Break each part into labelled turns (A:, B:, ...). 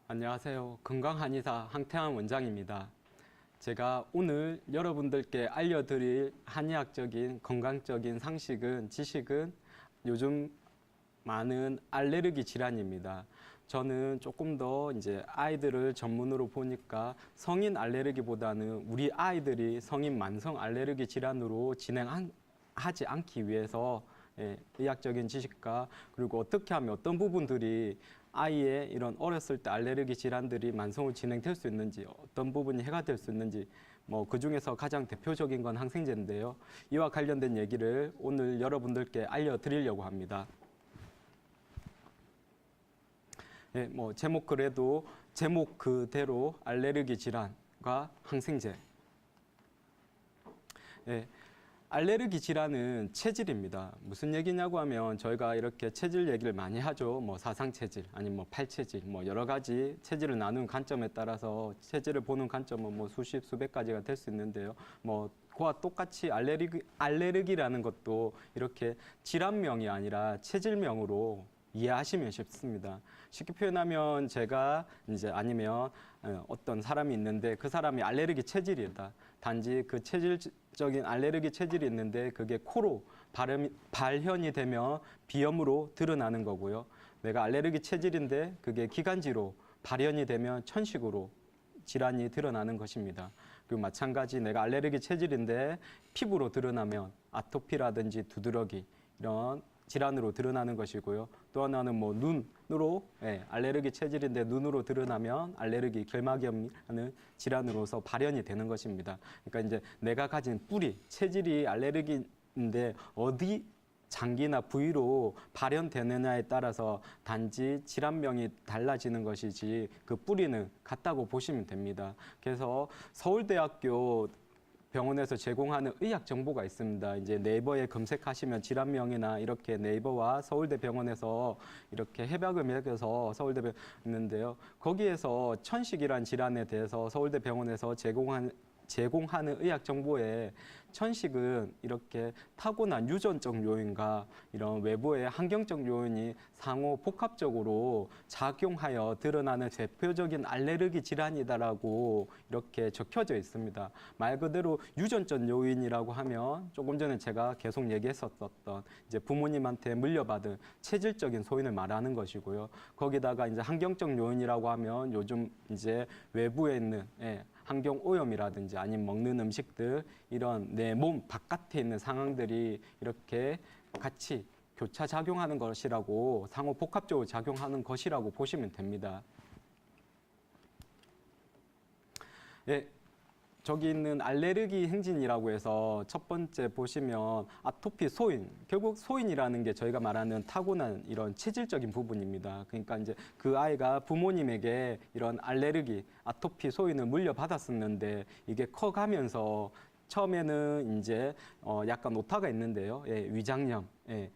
A: 안녕하세요. 건강한의사 황태환 원장입니다. 제가 오늘 여러분들께 알려드릴 한의학적인 건강적인 상식은 지식은 요즘 많은 알레르기 질환입니다. 저는 조금 더 이제 아이들을 전문으로 보니까 성인 알레르기보다는 우리 아이들이 성인 만성 알레르기 질환으로 진행하지 않기 위해서 의학적인 지식과 그리고 어떻게 하면 어떤 부분들이 아이의 이런 어렸을 때 알레르기 질환들이 만성으로 진행될 수 있는지, 어떤 부분이 해가 될 수 있는지, 그 중에서 가장 대표적인 건 항생제인데요. 이와 관련된 얘기를 오늘 여러분들께 알려드리려고 합니다. 제목 그래도 제목 그대로 알레르기 질환과 항생제. 알레르기 질환은 체질입니다. 무슨 얘기냐고 하면 저희가 이렇게 체질 얘기를 많이 하죠. 사상 체질, 아니면 팔 체질, 여러 가지 체질을 나누는 관점에 따라서 체질을 보는 관점은 수십, 수백 가지가 될 수 있는데요. 그와 똑같이 알레르기라는 것도 이렇게 질환명이 아니라 체질명으로 이해하시면 쉽습니다. 쉽게 표현하면 제가 이제 아니면 어떤 사람이 있는데 그 사람이 알레르기 체질이다. 단지 그 체질적인 알레르기 체질이 있는데 그게 코로 발현이 되면 비염으로 드러나는 거고요. 내가 알레르기 체질인데 그게 기관지로 발현이 되면 천식으로 질환이 드러나는 것입니다. 그리고 마찬가지 내가 알레르기 체질인데 피부로 드러나면 아토피라든지 두드러기 이런 질환으로 드러나는 것이고요. 또 하나는 눈으로 알레르기 체질인데 눈으로 드러나면 알레르기 결막염이라는 질환으로서 발현이 되는 것입니다. 그러니까 이제 내가 가진 뿌리 체질이 알레르기인데 어디 장기나 부위로 발현되느냐에 따라서 단지 질환명이 달라지는 것이지 그 뿌리는 같다고 보시면 됩니다. 그래서 서울대학교 병원에서 제공하는 의학 정보가 있습니다. 이제 네이버에 검색하시면 질환명이나 이렇게 네이버와 서울대 병원에서 이렇게 협약을 맺어서 서울대 병원 있는데요. 거기에서 천식이란 질환에 대해서 서울대 병원에서 제공하는 의학 정보에 천식은 이렇게 타고난 유전적 요인과 이런 외부의 환경적 요인이 상호 복합적으로 작용하여 드러나는 대표적인 알레르기 질환이다라고 이렇게 적혀져 있습니다. 말 그대로 유전적 요인이라고 하면 조금 전에 제가 계속 얘기했었던 이제 부모님한테 물려받은 체질적인 소인을 말하는 것이고요. 거기다가 이제 환경적 요인이라고 하면 요즘 이제 외부에 있는 환경 오염이라든지 아니면 먹는 음식들 이런 내 몸 바깥에 있는 상황들이 이렇게 같이 교차 작용하는 것이라고 상호 복합적으로 작용하는 것이라고 보시면 됩니다. 저기 있는 알레르기 행진이라고 해서 첫 번째 보시면 아토피 소인, 결국 소인이라는 게 저희가 말하는 타고난 이런 체질적인 부분입니다. 그러니까 이제 그 아이가 부모님에게 이런 알레르기, 아토피 소인을 물려받았었는데 이게 커가면서 처음에는 이제 약간 오타가 있는데요. 위장염,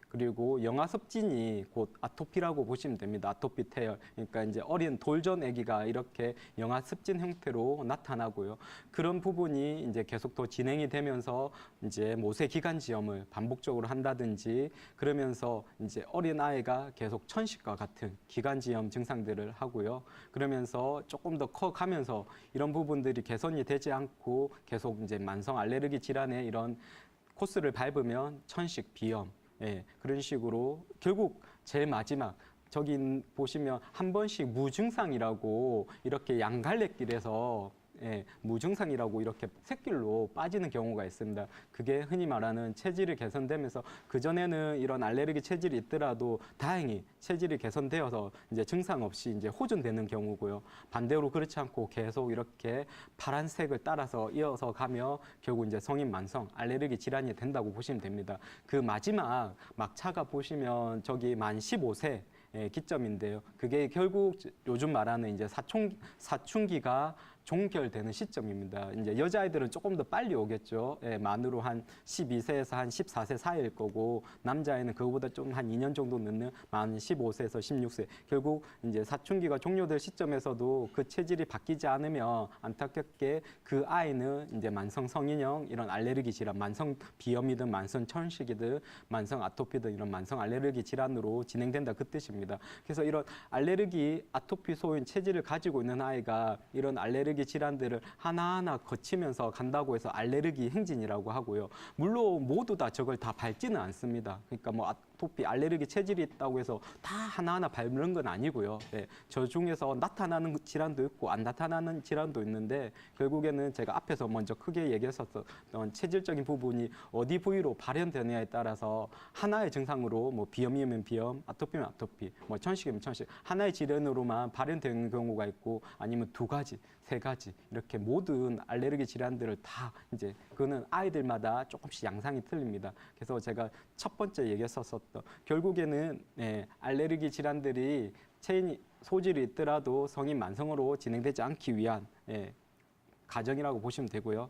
A: 그리고 영아섭진이 곧 아토피라고 보시면 됩니다. 아토피 태열. 그러니까 이제 어린 돌전 아기가 이렇게 영아습진 형태로 나타나고요. 그런 부분이 이제 계속 더 진행이 되면서 이제 모세기관지염을 반복적으로 한다든지 그러면서 이제 어린 아이가 계속 천식과 같은 기관지염 증상들을 하고요. 그러면서 조금 더 커가면서 이런 부분들이 개선이 되지 않고 계속 이제 만성 알레르기 질환의 이런 코스를 밟으면 천식, 비염, 그런 식으로 결국 제일 마지막 저기 보시면 한 번씩 무증상이라고 이렇게 양갈래길에서 무증상이라고 이렇게 샛길로 빠지는 경우가 있습니다. 그게 흔히 말하는 체질이 개선되면서 그전에는 이런 알레르기 체질이 있더라도 다행히 체질이 개선되어서 이제 증상 없이 이제 호전되는 경우고요. 반대로 그렇지 않고 계속 이렇게 파란색을 따라서 이어서 가며 결국 이제 성인 만성 알레르기 질환이 된다고 보시면 됩니다. 그 마지막 막차가 보시면 저기 만 15세 기점인데요. 그게 결국 요즘 말하는 이제 사춘기가 종결되는 시점입니다. 이제 여자아이들은 조금 더 빨리 오겠죠. 예, 만으로 한 12세에서 한 14세 사이일 거고 남자아이는 그거보다 좀 한 2년 정도 늦는 만 15세에서 16세. 결국 이제 사춘기가 종료될 시점에서도 그 체질이 바뀌지 않으면 안타깝게 그 아이는 이제 만성 성인형 이런 알레르기 질환, 만성 비염이든 만성 천식이든 만성 아토피든 이런 만성 알레르기 질환으로 진행된다 그 뜻입니다. 그래서 이런 알레르기 아토피 소인 체질을 가지고 있는 아이가 이런 알레르기 질환들을 하나하나 거치면서 간다고 해서 알레르기 행진이라고 하고요. 물론 모두 다 저걸 다 밟지는 않습니다. 그러니까 뭐 아토피 알레르기 체질이 있다고 해서 다 하나하나 밟는 건 아니고요. 네, 저 중에서 나타나는 질환도 있고 안 나타나는 질환도 있는데 결국에는 제가 앞에서 먼저 크게 얘기했었던 체질적인 부분이 어디 부위로 발현되느냐에 따라서 하나의 증상으로 뭐 비염이면 비염, 아토피면 아토피, 뭐 천식이면 천식 하나의 질환으로만 발현되는 경우가 있고 아니면 두 가지, 세 가지 이렇게 모든 알레르기 질환들을 다 이제 그거는 아이들마다 조금씩 양상이 틀립니다. 그래서 제가 첫 번째 얘기했었던 결국에는 알레르기 질환들이 체인 소질이 있더라도 성인 만성으로 진행되지 않기 위한 가정이라고 보시면 되고요.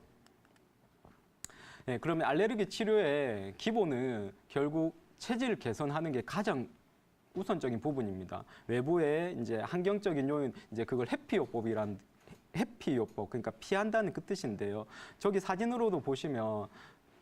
A: 그러면 알레르기 치료의 기본은 결국 체질 개선하는 게 가장 우선적인 부분입니다. 외부의 이제 환경적인 요인, 이제 그걸 회피요법이란 회피요법, 그러니까 피한다는 그 뜻인데요. 저기 사진으로도 보시면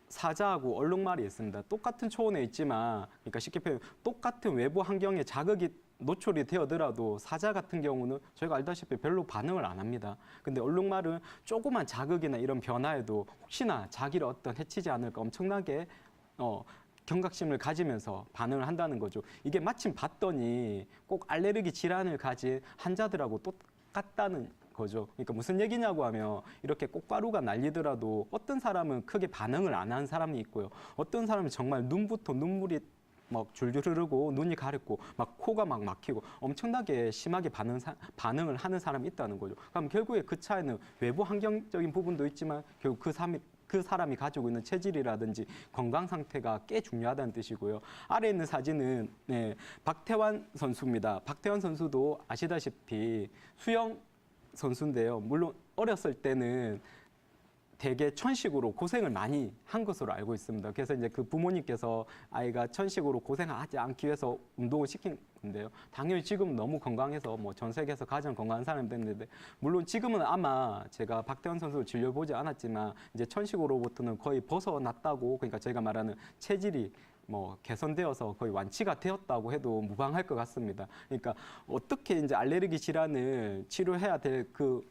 A: 사자하고 얼룩말이 있습니다. 똑같은 초원에 있지만, 그러니까 쉽게 표현, 똑같은 외부 환경에 자극이 노출이 되어더라도 사자 같은 경우는 저희가 알다시피 별로 반응을 안 합니다. 근데 얼룩말은 조그만 자극이나 이런 변화에도 혹시나 자기를 어떤 해치지 않을까 엄청나게 경각심을 가지면서 반응을 한다는 거죠. 이게 마침 봤더니 꼭 알레르기 질환을 가진 환자들하고 똑같다는 거죠. 그러니까 무슨 얘기냐고 하면 이렇게 꽃가루가 날리더라도 어떤 사람은 크게 반응을 안 하는 사람이 있고요. 어떤 사람은 정말 눈부터 눈물이 막 줄줄 흐르고 눈이 가렵고 막 코가 막 막히고 엄청나게 심하게 반응을 하는 사람이 있다는 거죠. 그럼 결국에 그 차이는 외부 환경적인 부분도 있지만 결국 그 사람이 가지고 있는 체질이라든지 건강 상태가 꽤 중요하다는 뜻이고요. 아래에 있는 사진은 박태환 선수입니다. 박태환 선수도 아시다시피 수영 선수인데요. 물론 어렸을 때는 되게 천식으로 고생을 많이 한 것으로 알고 있습니다. 그래서 이제 그 부모님께서 아이가 천식으로 고생하지 않기 위해서 운동을 시킨 건데요. 당연히 지금 너무 건강해서 뭐 전 세계에서 가장 건강한 사람이 됐는데 물론 지금은 아마 제가 박태환 선수를 진료보지 않았지만 이제 천식으로부터는 거의 벗어났다고 그러니까 제가 말하는 체질이 뭐 개선되어서 거의 완치가 되었다고 해도 무방할 것 같습니다. 그러니까 어떻게 이제 알레르기 질환을 치료해야 될 그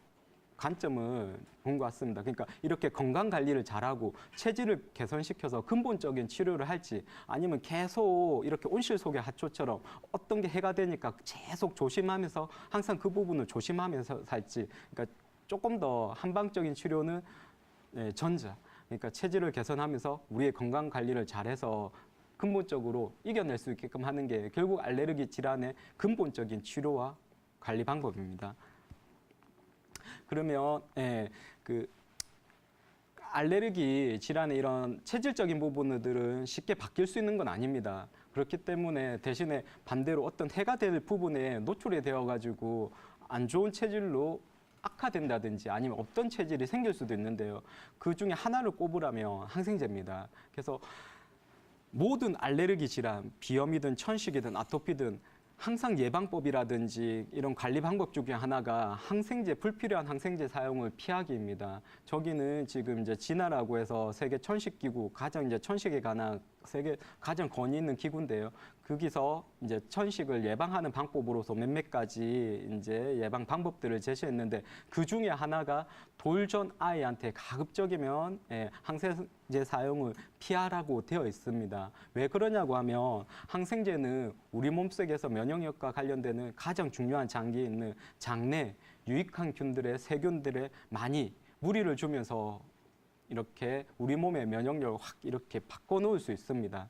A: 관점을 본 것 같습니다. 그러니까 이렇게 건강 관리를 잘하고 체질을 개선시켜서 근본적인 치료를 할지 아니면 계속 이렇게 온실 속의 하초처럼 어떤 게 해가 되니까 계속 조심하면서 항상 그 부분을 조심하면서 살지. 그러니까 조금 더 한방적인 치료는 전자. 그러니까 체질을 개선하면서 우리의 건강 관리를 잘해서 근본적으로 이겨낼 수 있게끔 하는 게 결국 알레르기 질환의 근본적인 치료와 관리 방법입니다. 그러면 그 알레르기 질환의 이런 체질적인 부분들은 쉽게 바뀔 수 있는 건 아닙니다. 그렇기 때문에 대신에 반대로 어떤 해가 될 부분에 노출이 되어가지고 안 좋은 체질로 악화된다든지 아니면 없던 체질이 생길 수도 있는데요. 그 중에 하나를 꼽으라면 항생제입니다. 그래서 모든 알레르기 질환, 비염이든 천식이든 아토피든 항상 예방법이라든지 이런 관리 방법 중에 하나가 항생제, 불필요한 항생제 사용을 피하기입니다. 저기는 지금 이제 진화라고 해서 세계 천식기구, 가장 이제 천식에 관한 세계 가장 권위 있는 기구인데요. 거기서 이제 천식을 예방하는 방법으로서 몇몇 가지 이제 예방 방법들을 제시했는데 그 중에 하나가 돌전 아이한테 가급적이면 항생제 사용을 피하라고 되어 있습니다. 왜 그러냐고 하면 항생제는 우리 몸속에서 면역력과 관련되는 가장 중요한 장기에 있는 장내 유익한 균들의 세균들에 많이 무리를 주면서 이렇게 우리 몸의 면역력을 확 이렇게 바꿔놓을 수 있습니다.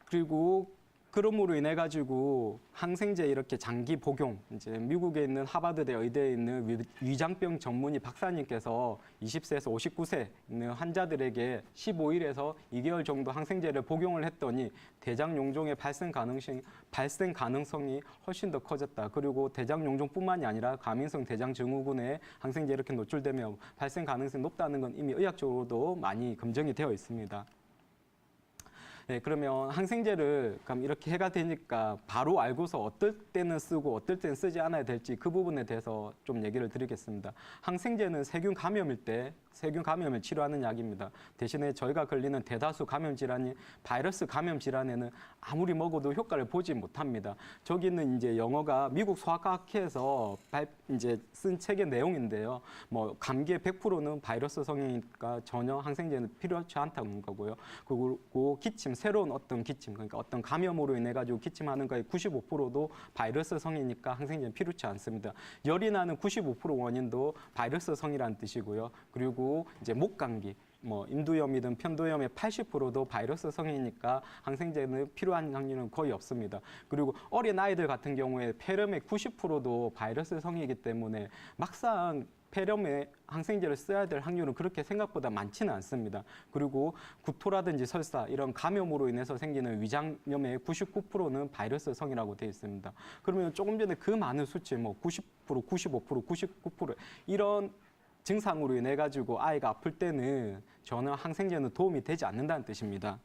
A: 그리고 그럼으로 인해 가지고 항생제 이렇게 장기 복용, 이제 미국에 있는 하버드대 의대에 있는 위장병 전문의 박사님께서 20세에서 59세 있는 환자들에게 15일에서 2개월 정도 항생제를 복용을 했더니 대장 용종의 발생 가능성이 훨씬 더 커졌다. 그리고 대장 용종뿐만이 아니라 과민성 대장 증후군에 항생제 이렇게 노출되면 발생 가능성이 높다는 건 이미 의학적으로도 많이 검증이 되어 있습니다. 네, 그러면 항생제를 그럼 이렇게 해가 되니까 바로 알고서 어떨 때는 쓰고 어떨 때는 쓰지 않아야 될지 그 부분에 대해서 좀 얘기를 드리겠습니다. 항생제는 세균 감염일 때 세균 감염을 치료하는 약입니다. 대신에 저희가 걸리는 대다수 감염 질환이 바이러스 감염 질환에는 아무리 먹어도 효과를 보지 못합니다. 저기는 이제 영어가 미국 소아과학회에서 이제 쓴 책의 내용인데요. 뭐 감기의 100%는 바이러스 성이니까 전혀 항생제는 필요하지 않다는 거고요. 그리고 기침, 새로운 어떤 기침, 그러니까 어떤 감염으로 인해 가지고 기침하는 거의 95%도 바이러스 성이니까 항생제는 필요치 않습니다. 열이 나는 95% 원인도 바이러스 성이라는 뜻이고요. 그리고 이제 목감기, 뭐 인두염이든 편도염의 80%도 바이러스 성이니까 항생제는 필요한 확률은 거의 없습니다. 그리고 어린 아이들 같은 경우에 폐렴의 90%도 바이러스 성이기 때문에 막상 폐렴에 항생제를 써야 될 확률은 그렇게 생각보다 많지는 않습니다. 그리고 구토라든지 설사 이런 감염으로 인해서 생기는 위장염의 99%는 바이러스 성이라고 되어 있습니다. 그러면 조금 전에 그 많은 수치, 뭐 90%, 95%, 99% 이런 증상으로 인해 가지고 아이가 아플 때는 전혀 항생제는 도움이 되지 않는다는 뜻입니다.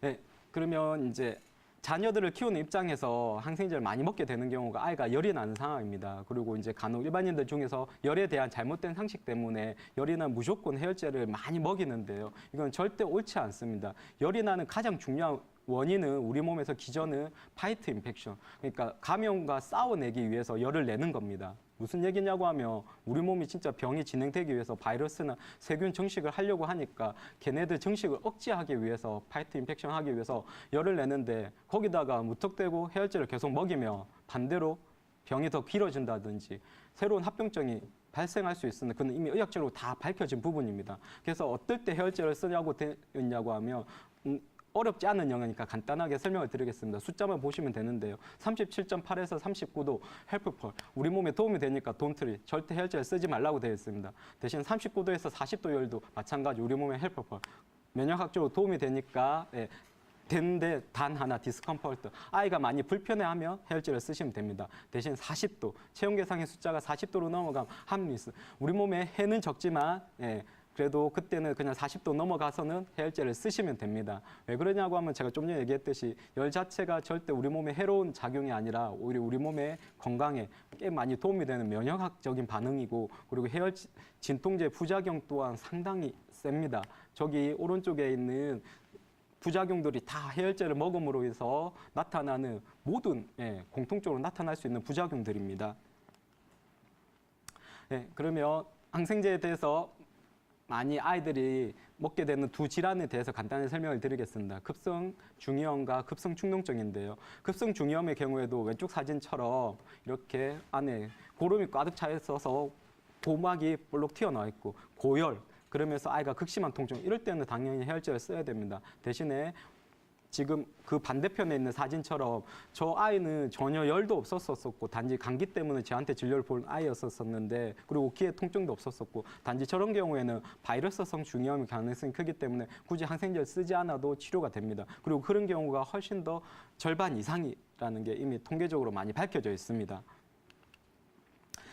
A: 네, 그러면 이제 자녀들을 키우는 입장에서 항생제를 많이 먹게 되는 경우가 아이가 열이 나는 상황입니다. 그리고 이제 간혹 일반인들 중에서 열에 대한 잘못된 상식 때문에 열이 나면 무조건 해열제를 많이 먹이는데요. 이건 절대 옳지 않습니다. 열이 나는 가장 중요한 원인은 우리 몸에서 기전은 파이트 인펙션, 그러니까 감염과 싸워내기 위해서 열을 내는 겁니다. 무슨 얘기냐고 하면 우리 몸이 진짜 병이 진행되기 위해서 바이러스나 세균 정식을 하려고 하니까 걔네들 정식을 억제하기 위해서 파이트 인펙션 하기 위해서 열을 내는데 거기다가 무턱대고 해열제를 계속 먹이면 반대로 병이 더 길어진다든지 새로운 합병증이 발생할 수 있으니 그건 이미 의학적으로 다 밝혀진 부분입니다. 그래서 어떨 때 해열제를 쓰냐고 되냐고 하면 어렵지 않은 영어니까 간단하게 설명을 드리겠습니다. 숫자만 보시면 되는데요. 37.8에서 39도 헬프펄, 우리 몸에 도움이 되니까 돈트리, 절대 해열제를 쓰지 말라고 되어 있습니다. 대신 39도에서 40도 열도 마찬가지 우리 몸에 헬프펄, 면역학적으로 도움이 되니까 되는데 단 하나 디스컴포트, 아이가 많이 불편해하면 해열제를 쓰시면 됩니다. 대신 40도, 체온계상의 숫자가 40도로 넘어가면 함리스, 우리 몸에 해는 적지만 그래도 그때는 그냥 40도 넘어가서는 해열제를 쓰시면 됩니다. 왜 그러냐고 하면 제가 좀 전에 얘기했듯이 열 자체가 절대 우리 몸에 해로운 작용이 아니라 오히려 우리 몸의 건강에 꽤 많이 도움이 되는 면역학적인 반응이고, 그리고 해열 진통제 부작용 또한 상당히 셉니다. 저기 오른쪽에 있는 부작용들이 다 해열제를 먹음으로 해서 나타나는 모든 공통적으로 나타날 수 있는 부작용들입니다. 그러면 항생제에 대해서 많이 아이들이 먹게 되는 두 질환에 대해서 간단히 설명을 드리겠습니다. 급성 중이염과 급성 축농증인데요. 급성 중이염의 경우에도 왼쪽 사진처럼 이렇게 안에 고름이 가득 차 있어서 고막이 볼록 튀어나와 있고, 고열, 그러면서 아이가 극심한 통증, 이럴 때는 당연히 해열제를 써야 됩니다. 대신에 지금 그 반대편에 있는 사진처럼 저 아이는 전혀 열도 없었었고 단지 감기 때문에 저한테 진료를 본 아이였었는데, 그리고 귀에 통증도 없었었고 단지 저런 경우에는 바이러스성 중이염의 가능성이 크기 때문에 굳이 항생제를 쓰지 않아도 치료가 됩니다. 그리고 그런 경우가 훨씬 더 절반 이상이라는 게 이미 통계적으로 많이 밝혀져 있습니다.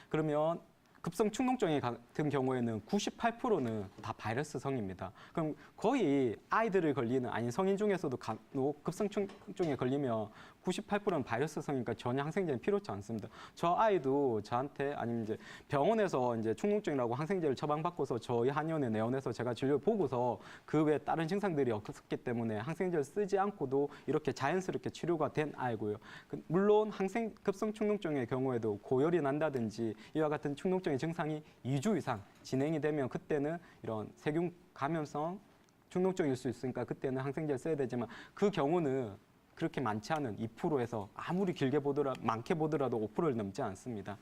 A: 그러면 급성 축농증 같은 경우에는 98%는 다 바이러스성입니다. 그럼 거의 아이들을 걸리는, 아니 성인 중에서도 간혹 급성 축농증에 걸리면 98%는 바이러스성이니까 전혀 항생제는 필요치 않습니다. 저 아이도 저한테 아니면 이제 병원에서 이제 축농증이라고 항생제를 처방받고서 저희 한의원에 내원해서 제가 진료를 보고서 그 외에 다른 증상들이 없었기 때문에 항생제를 쓰지 않고도 이렇게 자연스럽게 치료가 된 아이고요. 물론 급성 축농증의 경우에도 고열이 난다든지 이와 같은 축농증 증상이 2주 이상 진행이 되면 그때는 이런 세균 감염성 축농증일 수 있으니까 그때는 항생제를 써야 되지만, 그 경우는 그렇게 많지 않은 2%에서 아무리 길게 보더라도 많게 보더라도 5%를 넘지 않습니다.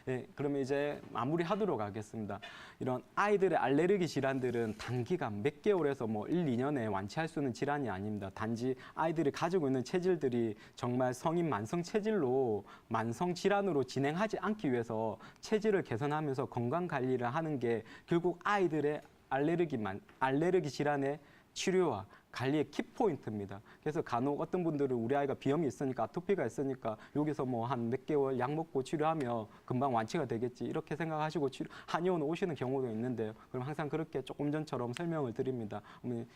A: 네, 그러면 이제 마무리하도록 하겠습니다. 이런 아이들의 알레르기 질환들은 단기간 몇 개월에서 뭐 1, 2년에 완치할 수 있는 질환이 아닙니다. 단지 아이들이 가지고 있는 체질들이 정말 성인 만성 체질로 만성 질환으로 진행하지 않기 위해서 체질을 개선하면서 건강 관리를 하는 게 결국 아이들의 알레르기 질환의 치료와 관리의 키포인트입니다. 그래서 간혹 어떤 분들은 우리 아이가 비염이 있으니까 아토피가 있으니까 여기서 뭐 한 몇 개월 약 먹고 치료하면 금방 완치가 되겠지 이렇게 생각하시고 한의원 오시는 경우도 있는데요. 그럼 항상 그렇게 조금 전처럼 설명을 드립니다.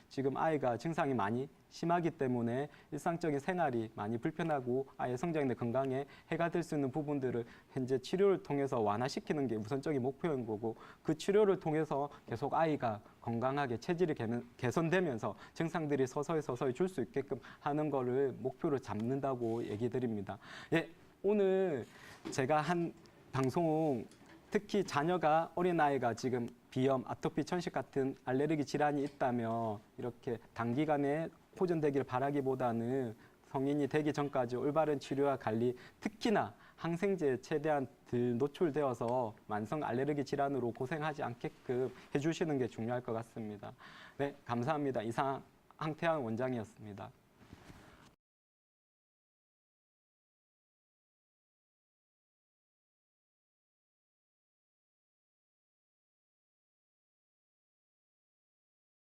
A: 지금 아이가 증상이 많이 심하기 때문에 일상적인 생활이 많이 불편하고 아이의 성장이나 건강에 해가 될 수 있는 부분들을 현재 치료를 통해서 완화시키는 게 우선적인 목표인 거고 그 치료를 통해서 계속 아이가 건강하게 체질이 개선되면서 증상들이 서서히 줄 수 있게끔 하는 거를 목표로 잡는다고 얘기 드립니다. 예, 오늘 제가 한 방송 특히 자녀가 어린아이가 지금 비염, 아토피, 천식 같은 알레르기 질환이 있다면 이렇게 단기간에 호전되기를 바라기보다는 성인이 되기 전까지 올바른 치료와 관리, 특히나 항생제에 최대한 덜 노출되어서 만성 알레르기 질환으로 고생하지 않게끔 해주시는 게 중요할 것 같습니다. 네, 감사합니다. 이상 황태환 원장이었습니다.